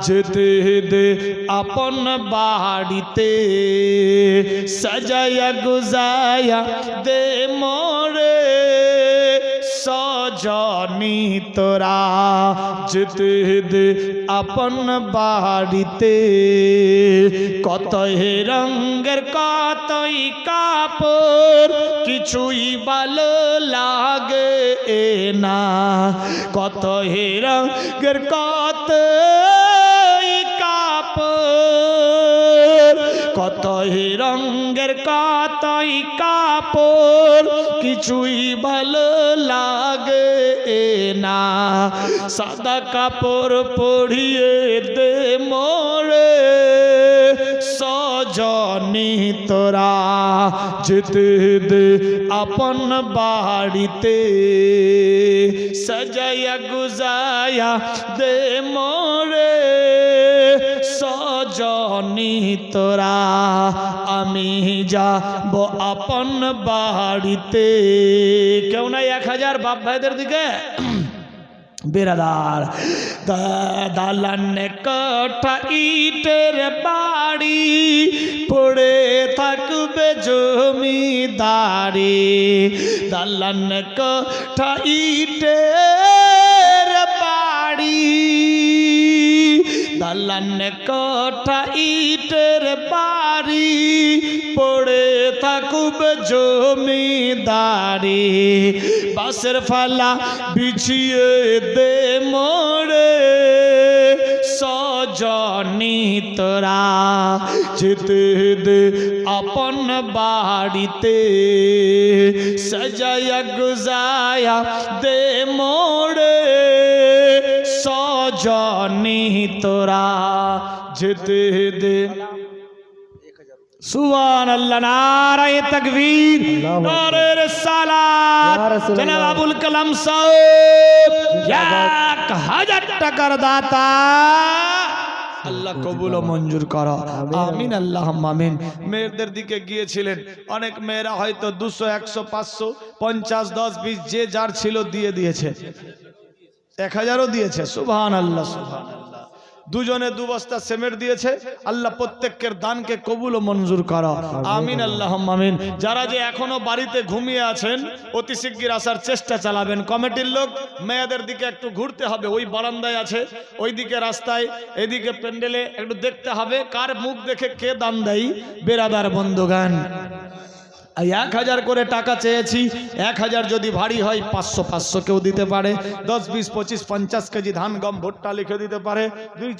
जेते दे अपन बाड़ीते, सजाया गुजाया दे मोरे सजनी तोरा जेते दे अपन बाड़ीते। कतई रंगेर कतई कापड़ किछुई भालो लागे ना, कतई रंगेर कतई कापड़, कतई रंगेर कतई कापड़ किछुई भालो लागे ना। सादा कापड़ पड़िए दे मोरे सजनी तोरा जेते दे अपन बाड़ीते, सजाया गुजाया दे मोरे सजनी तोरा, आमी जाबो अपन बाड़ीते। क्यों ना 1000 बाप भाईদের দিকে? बेरादार, दालान काठा इटेर बाड़ी पड़े थाकबे जमीदारी, दालान काठा इटेर बाड़ी, दालान काठा इटेर बाड़ी पड़े थाकबे जमीदारी, बासेर फाला बिछिए दे मोरे सजनी तोरा जेते दे अपन बाड़ीते, सजाया गुजाया दे मोरे सजनी तोरा जेते दे। सुभान अल्लाह, नारे तकबीर, नारे रिसालत। जनाब अबुल कलाम साहब 1000 টাকার দাতা আল্লাহ কবুল ও মঞ্জুর করো আমিন আল্লাহ আমিন। মেয়েদের দিকে গিয়েছিলেন, অনেক মেয়েরা হয়তো 200 100 500 50 10 20 যে যার ছিল দিয়ে দিয়েছে, 1000ও দিয়েছে। সুবহানাল্লাহ সুবহানাল্লাহ। দুজনে 2 বস্তা সিমেন্ট দিয়েছে। আল্লাহ প্রত্যেকের দানকে কবুল ও মঞ্জুর করো আমিন আল্লাহ আমিন। যারা যে এখনো বাড়িতে ঘুমিয়ে আছেন অতি শিগগির আসার চেষ্টা চালাবেন। কমিটির লোক মেয়েদের দিকে একটু ঘুরতে হবে, ওই বারান্দায় আছে, ওইদিকে রাস্তায়, এদিকে প্যান্ডেলে একটু দেখতে হবে কার মুখ দেখে কে দান দেয়। বেরাদার বন্ধুগান, 1000 করে টাকা চেয়েছি, 1000 যদি ভারী হয় 500 500 কেউ দিতে পারে, 10 20 25 50 কেজি ধান গম ভুট্টা লিখে দিতে পারে, 2